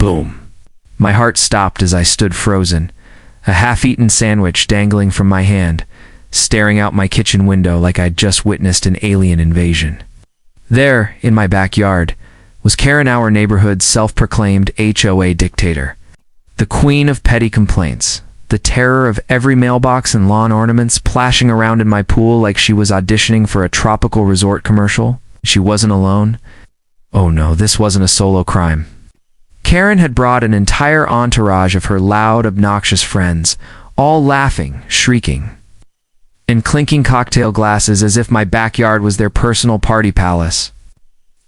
Boom. My heart stopped as I stood frozen, a half-eaten sandwich dangling from my hand, staring out my kitchen window like I'd just witnessed an alien invasion. There, in my backyard, was Karen, our neighborhood's self-proclaimed HOA dictator, the queen of petty complaints, the terror of every mailbox and lawn ornaments plashing around in my pool like she was auditioning for a tropical resort commercial. She wasn't alone. Oh no, this wasn't a solo crime. Karen had brought an entire entourage of her loud, obnoxious friends, all laughing, shrieking, and clinking cocktail glasses as if my backyard was their personal party palace.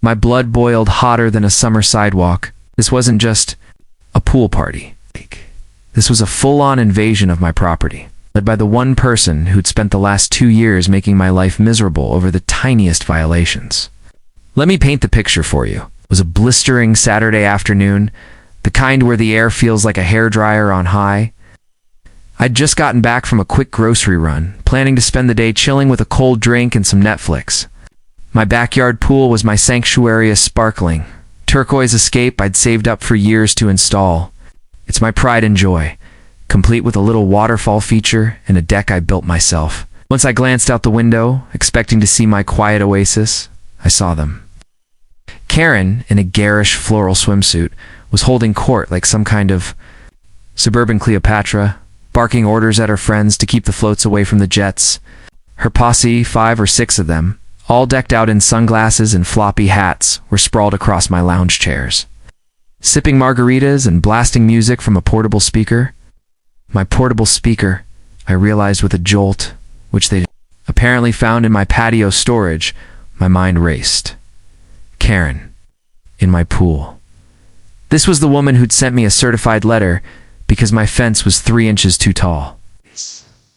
My blood boiled hotter than a summer sidewalk. This wasn't just a pool party. This was a full-on invasion of my property, led by the one person who'd spent the last 2 years making my life miserable over the tiniest violations. Let me paint the picture for you. It was a blistering Saturday afternoon, the kind where the air feels like a hairdryer on high. I'd just gotten back from a quick grocery run, planning to spend the day chilling with a cold drink and some Netflix. My backyard pool was my sanctuary, a sparkling, turquoise escape I'd saved up for years to install. It's my pride and joy, complete with a little waterfall feature and a deck I built myself. Once I glanced out the window, expecting to see my quiet oasis, I saw them. Karen, in a garish floral swimsuit, was holding court like some kind of suburban Cleopatra, barking orders at her friends to keep the floats away from the jets. Her posse, 5 or 6 of them, all decked out in sunglasses and floppy hats, were sprawled across my lounge chairs, sipping margaritas and blasting music from a portable speaker. My portable speaker, I realized with a jolt, which they'd apparently found in my patio storage. My mind raced. Karen, in my pool. This was the woman who'd sent me a certified letter because my fence was 3 inches too tall.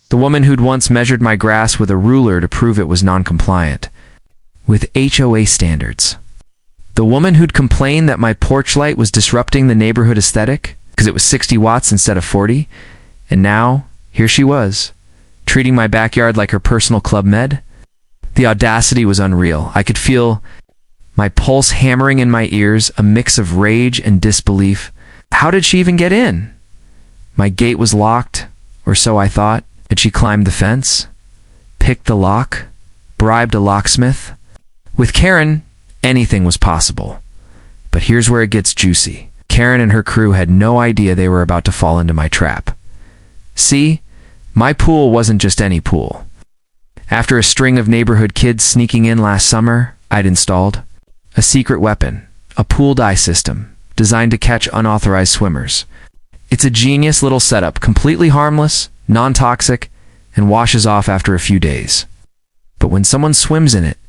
The woman who'd once measured my grass with a ruler to prove it was non-compliant with HOA standards. The woman who'd complained that my porch light was disrupting the neighborhood aesthetic because it was 60 watts instead of 40. And now, here she was, treating my backyard like her personal Club Med. The audacity was unreal. I could feel my pulse hammering in my ears, a mix of rage and disbelief. How did she even get in? My gate was locked, or so I thought. Had she climbed the fence? Picked the lock? Bribed a locksmith? With Karen, anything was possible. But here's where it gets juicy. Karen and her crew had no idea they were about to fall into my trap. See, my pool wasn't just any pool. After a string of neighborhood kids sneaking in last summer, I'd installed a secret weapon, a pool dye system designed to catch unauthorized swimmers. It's a genius little setup, completely harmless, non-toxic, and washes off after a few days. But when someone swims in it,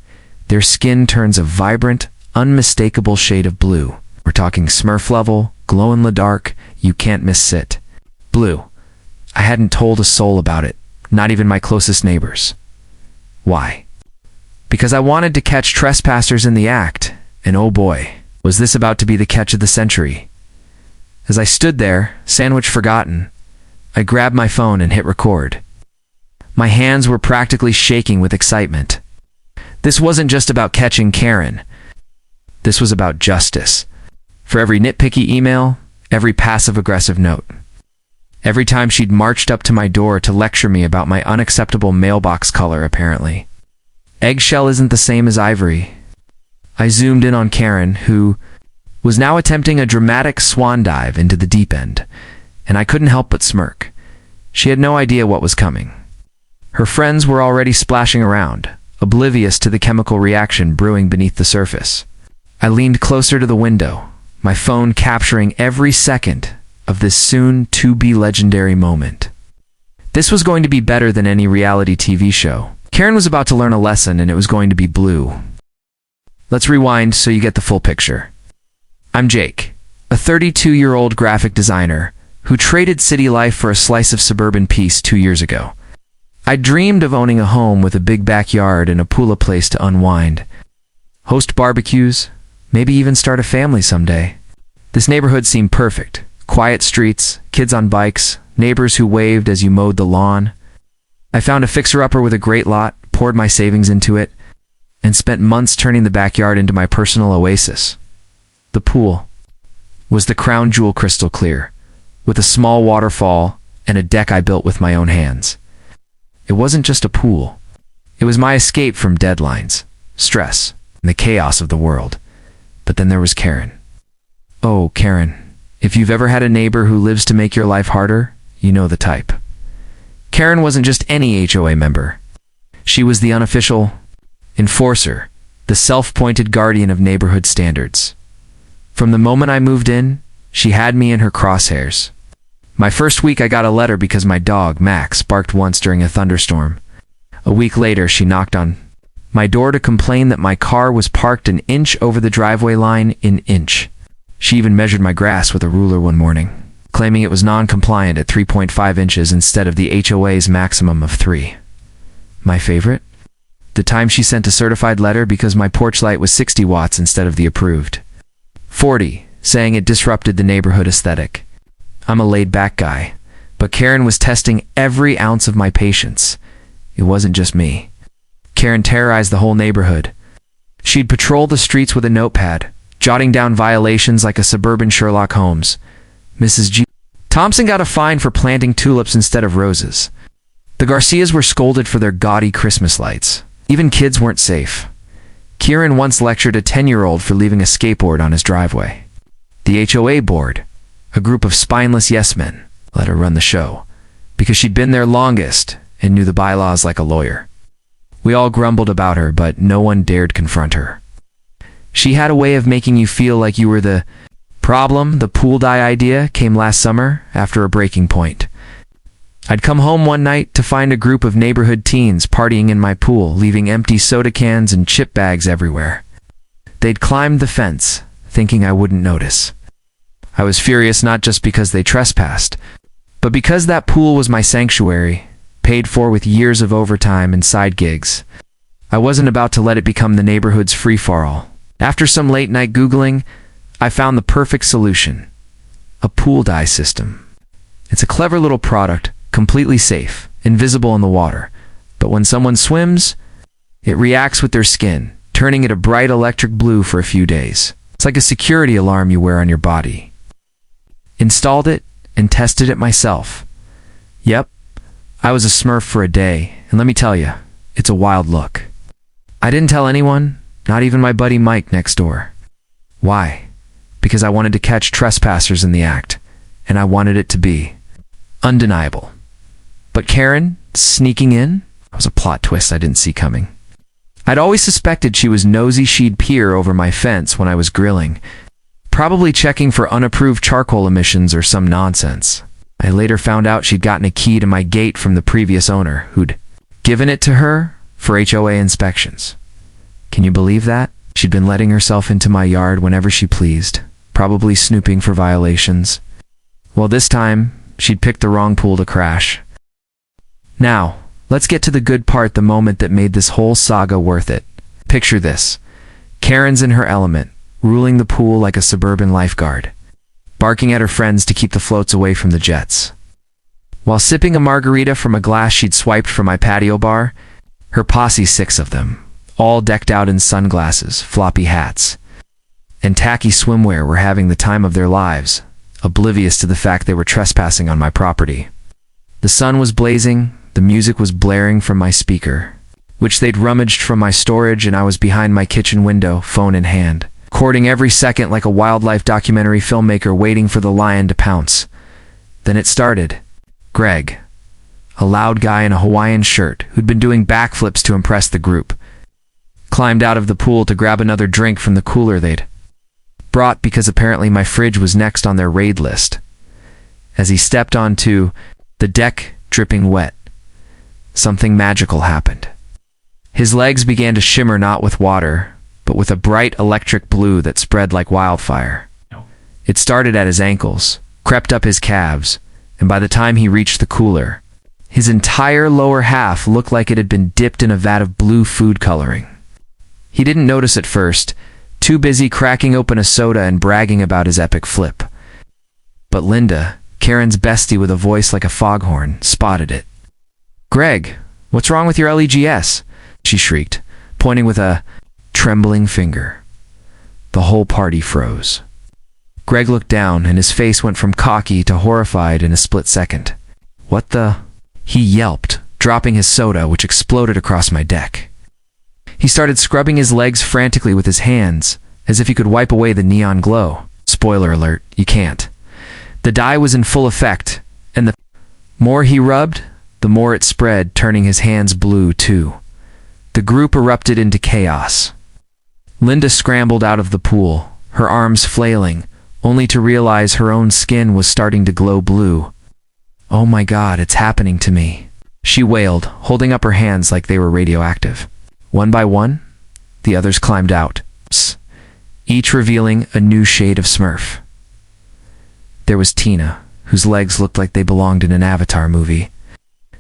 their skin turns a vibrant, unmistakable shade of blue. We're talking Smurf level, glow in the dark, you can't miss it. Blue. I hadn't told a soul about it, not even my closest neighbors. Why? Because I wanted to catch trespassers in the act, and oh boy, was this about to be the catch of the century. As I stood there, sandwich forgotten, I grabbed my phone and hit record. My hands were practically shaking with excitement. This wasn't just about catching Karen. This was about justice. For every nitpicky email, every passive-aggressive note. Every time she'd marched up to my door to lecture me about my unacceptable mailbox color, apparently. Eggshell isn't the same as ivory. I zoomed in on Karen, who was now attempting a dramatic swan dive into the deep end, and I couldn't help but smirk. She had no idea what was coming. Her friends were already splashing around, oblivious to the chemical reaction brewing beneath the surface. I leaned closer to the window, my phone capturing every second of this soon-to-be legendary moment. This was going to be better than any reality TV show. Karen was about to learn a lesson, and it was going to be blue. Let's rewind so you get the full picture. I'm Jake, a 32-year-old graphic designer who traded city life for a slice of suburban peace 2 years ago. I dreamed of owning a home with a big backyard and a pool, a place to unwind, host barbecues, maybe even start a family someday. This neighborhood seemed perfect. Quiet streets, kids on bikes, neighbors who waved as you mowed the lawn. I found a fixer-upper with a great lot, poured my savings into it, and spent months turning the backyard into my personal oasis. The pool. was the crown jewel crystal clear, with a small waterfall and a deck I built with my own hands. It wasn't just a pool. It was my escape from deadlines, stress, and the chaos of the world. But then there was Karen. Oh, Karen, if you've ever had a neighbor who lives to make your life harder, you know the type. Karen wasn't just any HOA member. She was the unofficial enforcer, the self-appointed guardian of neighborhood standards. From the moment I moved in, she had me in her crosshairs. My first week I got a letter because my dog, Max, barked once during a thunderstorm. A week later, she knocked on my door to complain that my car was parked an inch over the driveway line an inch. She even measured my grass with a ruler one morning, claiming it was non-compliant at 3.5 inches instead of the HOA's maximum of 3. My favorite? The time she sent a certified letter because my porch light was 60 watts instead of the approved 40, saying it disrupted the neighborhood aesthetic. I'm a laid-back guy, but Karen was testing every ounce of my patience. It wasn't just me. Karen terrorized the whole neighborhood. She'd patrol the streets with a notepad, jotting down violations like a suburban Sherlock Holmes. Mrs. G. Thompson got a fine for planting tulips instead of roses. The Garcias were scolded for their gaudy Christmas lights. Even kids weren't safe. Kieran once lectured a 10-year-old for leaving a skateboard on his driveway. The HOA board, a group of spineless yes-men, let her run the show, because she'd been there longest and knew the bylaws like a lawyer. We all grumbled about her, but no one dared confront her. She had a way of making you feel like you were the problem. The pool die idea came last summer after a breaking point. I'd come home one night to find a group of neighborhood teens partying in my pool, leaving empty soda cans and chip bags everywhere. They'd climbed the fence, thinking I wouldn't notice. I was furious not just because they trespassed, but because that pool was my sanctuary, paid for with years of overtime and side gigs. I wasn't about to let it become the neighborhood's free-for-all. After some late-night Googling, I found the perfect solution: a pool dye system. It's a clever little product, completely safe, invisible in the water, but when someone swims, it reacts with their skin, turning it a bright electric blue for a few days. It's like a security alarm you wear on your body. Installed it and tested it myself. Yep, I was a smurf for a day, and let me tell you, it's a wild look. I didn't tell anyone, not even my buddy Mike next door. Why? Because I wanted to catch trespassers in the act, and I wanted it to be undeniable. But Karen, sneaking in, was a plot twist I didn't see coming. I'd always suspected she was nosy. She'd peer over my fence when I was grilling, probably checking for unapproved charcoal emissions or some nonsense. I later found out she'd gotten a key to my gate from the previous owner, who'd given it to her for HOA inspections. Can you believe that? She'd been letting herself into my yard whenever she pleased, probably snooping for violations. Well, this time, she'd picked the wrong pool to crash. Now, let's get to the good part, the moment that made this whole saga worth it. Picture this. Karen's in her element, ruling the pool like a suburban lifeguard, barking at her friends to keep the floats away from the jets. While sipping a margarita from a glass she'd swiped from my patio bar, her posse, 6 of them, all decked out in sunglasses, floppy hats, and tacky swimwear, were having the time of their lives, oblivious to the fact they were trespassing on my property. The sun was blazing, the music was blaring from my speaker, which they'd rummaged from my storage, and I was behind my kitchen window, phone in hand, recording every second like a wildlife documentary filmmaker waiting for the lion to pounce. Then it started. Greg, a loud guy in a Hawaiian shirt who'd been doing backflips to impress the group, climbed out of the pool to grab another drink from the cooler they'd brought because apparently my fridge was next on their raid list. As he stepped onto the deck, dripping wet, something magical happened. His legs began to shimmer, not with water, but with a bright electric blue that spread like wildfire. It started at his ankles, crept up his calves, and by the time he reached the cooler, his entire lower half looked like it had been dipped in a vat of blue food coloring. He didn't notice at first, too busy cracking open a soda and bragging about his epic flip. But Linda, Karen's bestie with a voice like a foghorn, spotted it. "Greg, what's wrong with your LEGS?" she shrieked, pointing with a trembling finger. The whole party froze. Greg looked down, and his face went from cocky to horrified in a split second. "What the?" he yelped, dropping his soda, which exploded across my deck. He started scrubbing his legs frantically with his hands, as if he could wipe away the neon glow. Spoiler alert, you can't. The dye was in full effect, and the more he rubbed, the more it spread, turning his hands blue too. The group erupted into chaos. Linda scrambled out of the pool, her arms flailing, only to realize her own skin was starting to glow blue. "Oh my God, it's happening to me," she wailed, holding up her hands like they were radioactive. One by one, the others climbed out, each revealing a new shade of Smurf. There was Tina, whose legs looked like they belonged in an Avatar movie.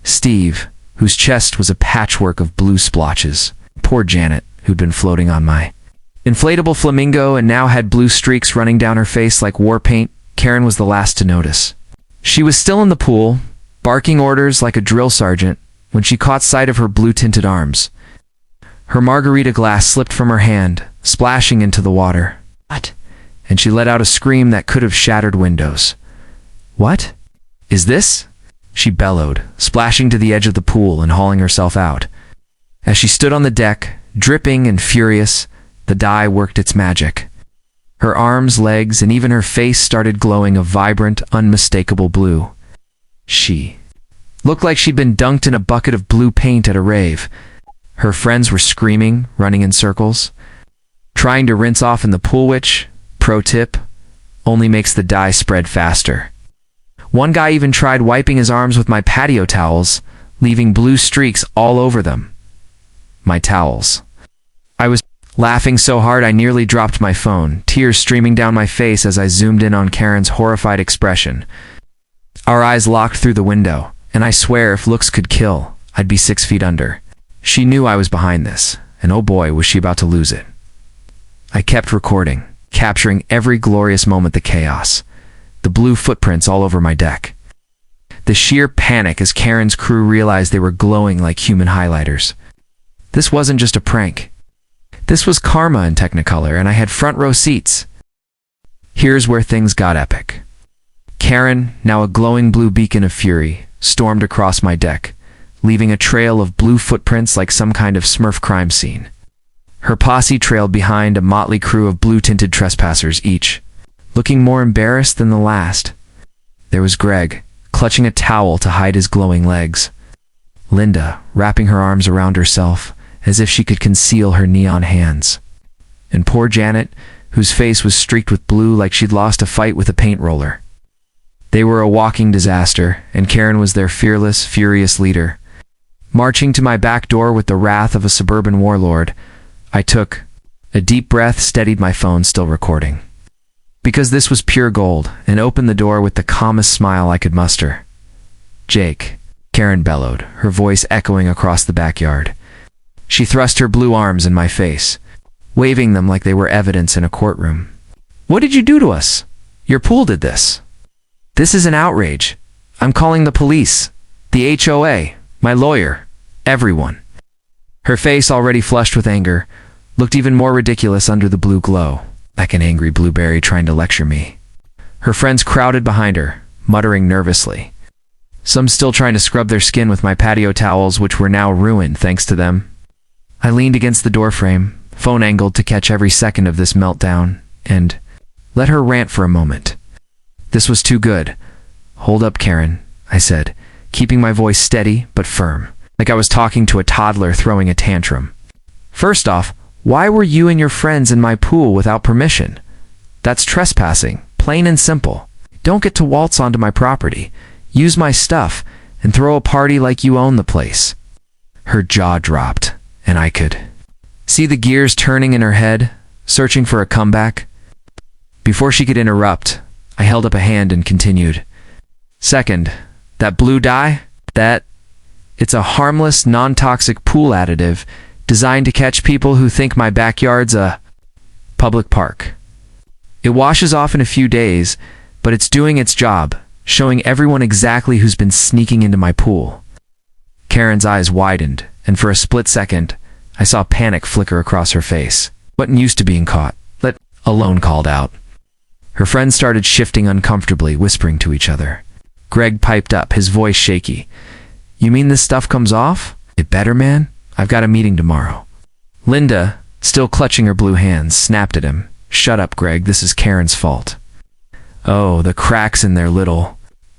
Steve, whose chest was a patchwork of blue splotches. Poor Janet, who'd been floating on my inflatable flamingo and now had blue streaks running down her face like war paint. Karen was the last to notice. She was still in the pool, barking orders like a drill sergeant, when she caught sight of her blue-tinted arms. Her margarita glass slipped from her hand, splashing into the water. "What?" And she let out a scream that could have shattered windows. "What is this?" she bellowed, splashing to the edge of the pool and hauling herself out. As she stood on the deck, dripping and furious, the dye worked its magic. Her arms, legs, and even her face started glowing a vibrant, unmistakable blue. She looked like she'd been dunked in a bucket of blue paint at a rave. Her friends were screaming, running in circles, trying to rinse off in the pool, which, pro tip, only makes the dye spread faster. One guy even tried wiping his arms with my patio towels, leaving blue streaks all over them. My towels. I was laughing so hard I nearly dropped my phone, tears streaming down my face as I zoomed in on Karen's horrified expression. Our eyes locked through the window, and I swear if looks could kill, I'd be 6 feet under. She knew I was behind this, and oh boy, was she about to lose it. I kept recording, capturing every glorious moment, the chaos, the blue footprints all over my deck, the sheer panic as Karen's crew realized they were glowing like human highlighters. This wasn't just a prank. This was karma in Technicolor, and I had front row seats. Here's where things got epic. Karen, now a glowing blue beacon of fury, stormed across my deck, leaving a trail of blue footprints like some kind of Smurf crime scene. Her posse trailed behind, a motley crew of blue-tinted trespassers each, looking more embarrassed than the last. There was Greg, clutching a towel to hide his glowing legs. Linda, wrapping her arms around herself, as if she could conceal her neon hands. And poor Janet, whose face was streaked with blue like she'd lost a fight with a paint roller. They were a walking disaster, and Karen was their fearless, furious leader. Marching to my back door with the wrath of a suburban warlord, I took a deep breath, steadied my phone, still recording. Because this was pure gold, and opened the door with the calmest smile I could muster. "Jake," Karen bellowed, her voice echoing across the backyard. She thrust her blue arms in my face, waving them like they were evidence in a courtroom. "What did you do to us? Your pool did this. This is an outrage. I'm calling the police, the HOA, my lawyer, everyone." Her face, already flushed with anger, looked even more ridiculous under the blue glow, like an angry blueberry trying to lecture me. Her friends crowded behind her, muttering nervously, some still trying to scrub their skin with my patio towels, which were now ruined thanks to them. I leaned against the doorframe, phone angled to catch every second of this meltdown, and let her rant for a moment. This was too good. "Hold up, Karen," I said, keeping my voice steady but firm, like I was talking to a toddler throwing a tantrum. "First off, why were you and your friends in my pool without permission? That's trespassing, plain and simple. Don't get to waltz onto my property, use my stuff, and throw a party like you own the place." Her jaw dropped, and I could see the gears turning in her head, searching for a comeback. Before she could interrupt, I held up a hand and continued. "Second, that blue dye, it's a harmless, non-toxic pool additive designed to catch people who think my backyard's a public park. It washes off in a few days, but it's doing its job, showing everyone exactly who's been sneaking into my pool." Karen's eyes widened, and for a split second, I saw panic flicker across her face. Wasn't used to being caught, let alone called out. Her friends started shifting uncomfortably, whispering to each other. Greg piped up, his voice shaky. You mean this stuff comes off? It better, man. I've got a meeting tomorrow. Linda, still clutching her blue hands, snapped at him. Shut up, Greg. This is Karen's fault. Oh, the cracks in their little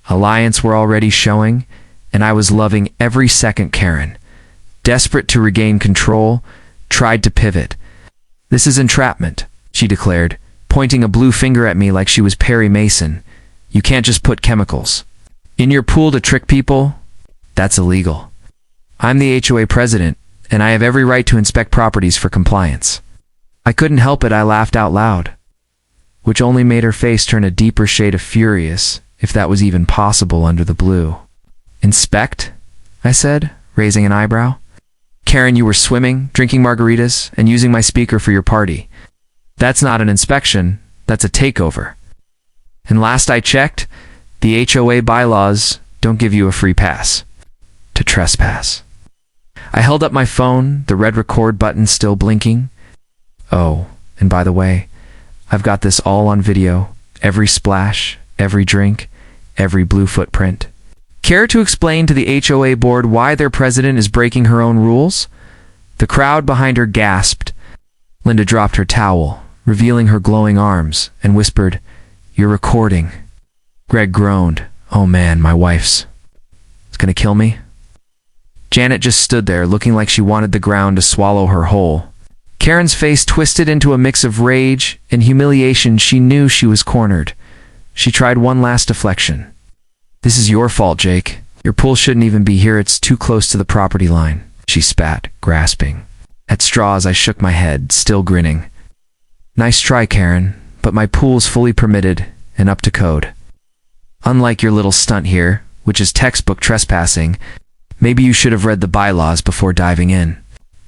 alliance were already showing, and I was loving every second. Karen, desperate to regain control, tried to pivot. This is entrapment, she declared, pointing a blue finger at me like she was Perry Mason. You can't just put chemicals in your pool to trick people. That's illegal. I'm the HOA president, and I have every right to inspect properties for compliance. I couldn't help it. I laughed out loud, which only made her face turn a deeper shade of furious, if that was even possible under the blue. Inspect? I said, raising an eyebrow. Karen, you were swimming, drinking margaritas, and using my speaker for your party. That's not an inspection, that's a takeover. And last I checked, the HOA bylaws don't give you a free pass to trespass. I held up my phone, the red record button still blinking. Oh, and by the way, I've got this all on video, every splash, every drink, every blue footprint. Care to explain to the HOA board why their president is breaking her own rules? The crowd behind her gasped. Linda dropped her towel, revealing her glowing arms, and whispered, You're recording. Greg groaned. Oh man, my wife's gonna kill me? Janet just stood there, looking like she wanted the ground to swallow her whole. Karen's face twisted into a mix of rage and humiliation. She knew she was cornered. She tried one last deflection. This is your fault, Jake. Your pool shouldn't even be here. It's too close to the property line. She spat, grasping at straws. I shook my head, still grinning. Nice try, Karen, but my pool's fully permitted and up to code. Unlike your little stunt here, which is textbook trespassing, maybe you should have read the bylaws before diving in.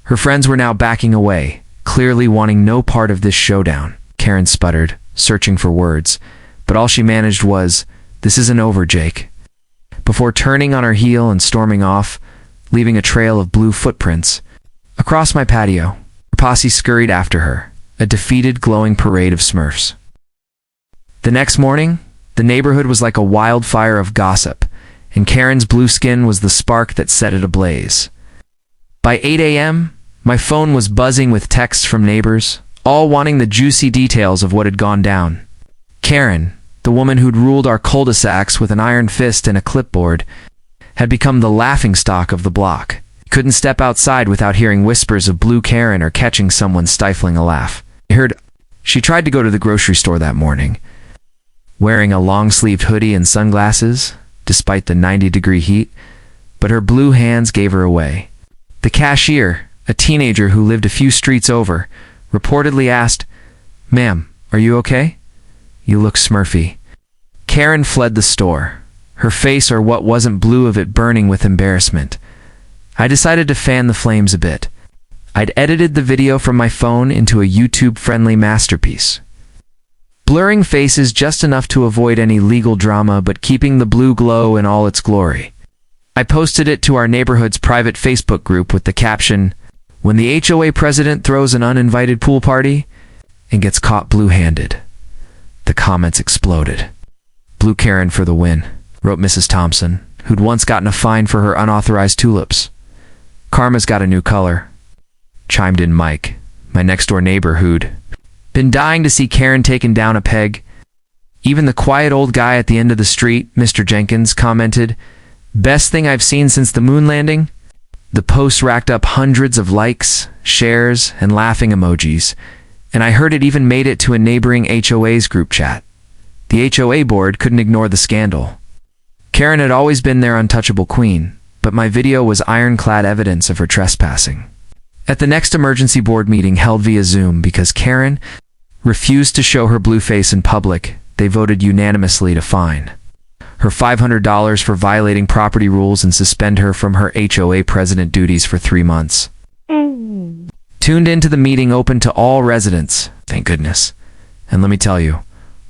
Her friends were now backing away, clearly wanting no part of this showdown. Karen sputtered, searching for words, but all she managed was, This isn't over, Jake. Before turning on her heel and storming off, leaving a trail of blue footprints. Across my patio, her posse scurried after her, a defeated, glowing parade of Smurfs. The next morning, the neighborhood was like a wildfire of gossip, and Karen's blue skin was the spark that set it ablaze. By 8 a.m., my phone was buzzing with texts from neighbors, all wanting the juicy details of what had gone down. Karen, the woman who'd ruled our cul-de-sacs with an iron fist and a clipboard, had become the laughingstock of the block. Couldn't step outside without hearing whispers of Blue Karen or catching someone stifling a laugh. I heard she tried to go to the grocery store that morning, wearing a long-sleeved hoodie and sunglasses, despite the 90-degree heat, but her blue hands gave her away. The cashier, a teenager who lived a few streets over, reportedly asked, Ma'am, are you okay? You look smurfy. Karen fled the store, her face or what wasn't blue of it burning with embarrassment. I decided to fan the flames a bit. I'd edited the video from my phone into a YouTube-friendly masterpiece, blurring faces just enough to avoid any legal drama but keeping the blue glow in all its glory. I posted it to our neighborhood's private Facebook group with the caption, When the HOA president throws an uninvited pool party and gets caught blue-handed. The comments exploded. Blue Karen for the win, wrote Mrs. Thompson, who'd once gotten a fine for her unauthorized tulips. Karma's got a new color, chimed in Mike, my next-door neighbor who'd been dying to see Karen taken down a peg. Even the quiet old guy at the end of the street, Mr. Jenkins, commented, Best thing I've seen since the moon landing? The post racked up hundreds of likes, shares, and laughing emojis, and I heard it even made it to a neighboring HOA's group chat. The HOA board couldn't ignore the scandal. Karen had always been their untouchable queen, but my video was ironclad evidence of her trespassing. At the next emergency board meeting held via Zoom because Karen refused to show her blue face in public, they voted unanimously to fine her $500 for violating property rules and suspend her from her HOA president duties for 3 months. Tuned into the meeting open to all residents, thank goodness. And let me tell you,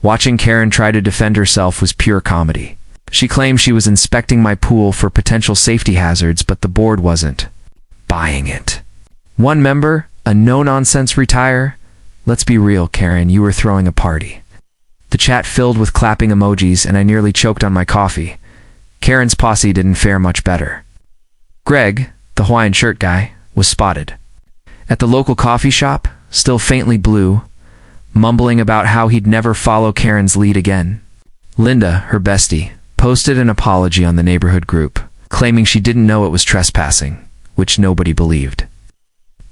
watching Karen try to defend herself was pure comedy. She claimed she was inspecting my pool for potential safety hazards, but the board wasn't buying it. One member, a no-nonsense retire, let's be real, Karen, you were throwing a party. The chat filled with clapping emojis, and I nearly choked on my coffee. Karen's posse didn't fare much better. Greg, the Hawaiian shirt guy, was spotted at the local coffee shop, still faintly blue, mumbling about how he'd never follow Karen's lead again. Linda, her bestie, posted an apology on the neighborhood group, claiming she didn't know it was trespassing, which nobody believed.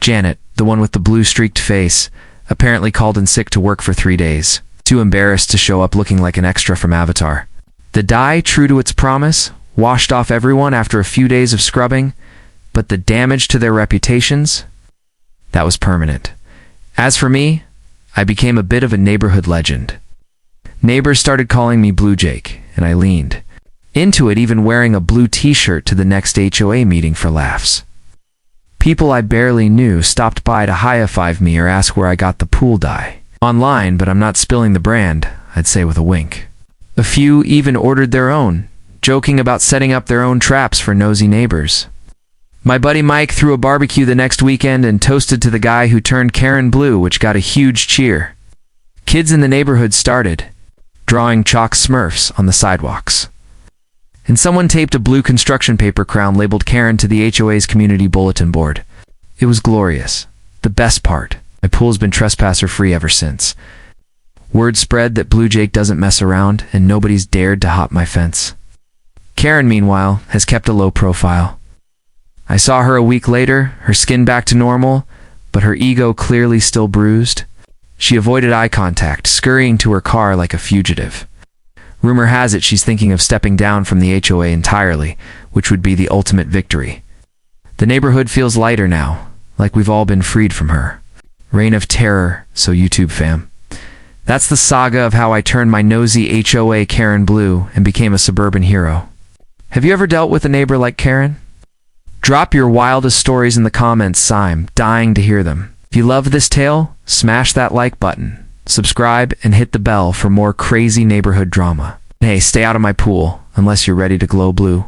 Janet, the one with the blue-streaked face, apparently called in sick to work for 3 days, too embarrassed to show up looking like an extra from Avatar. The dye, true to its promise, washed off everyone after a few days of scrubbing, but the damage to their reputations, that was permanent. As for me, I became a bit of a neighborhood legend. Neighbors started calling me Blue Jake, and I leaned into it, even wearing a blue t-shirt to the next HOA meeting for laughs. People I barely knew stopped by to high-five me or ask where I got the pool dye. Online, but I'm not spilling the brand, I'd say with a wink. A few even ordered their own, joking about setting up their own traps for nosy neighbors. My buddy Mike threw a barbecue the next weekend and toasted to the guy who turned Karen blue, which got a huge cheer. Kids in the neighborhood started drawing chalk Smurfs on the sidewalks. And someone taped a blue construction paper crown labeled Karen to the HOA's community bulletin board. It was glorious. The best part, my pool's been trespasser-free ever since. Word spread that Blue Jake doesn't mess around, and nobody's dared to hop my fence. Karen, meanwhile, has kept a low profile. I saw her a week later, her skin back to normal, but her ego clearly still bruised. She avoided eye contact, scurrying to her car like a fugitive. Rumor has it she's thinking of stepping down from the HOA entirely, which would be the ultimate victory. The neighborhood feels lighter now, like we've all been freed from her. Reign of terror, so YouTube fam. That's the saga of how I turned my nosy HOA Karen blue and became a suburban hero. Have you ever dealt with a neighbor like Karen? Drop your wildest stories in the comments. I'm dying to hear them. If you love this tale, smash that like button, subscribe, and hit the bell for more crazy neighborhood drama. Hey, stay out of my pool, unless you're ready to glow blue.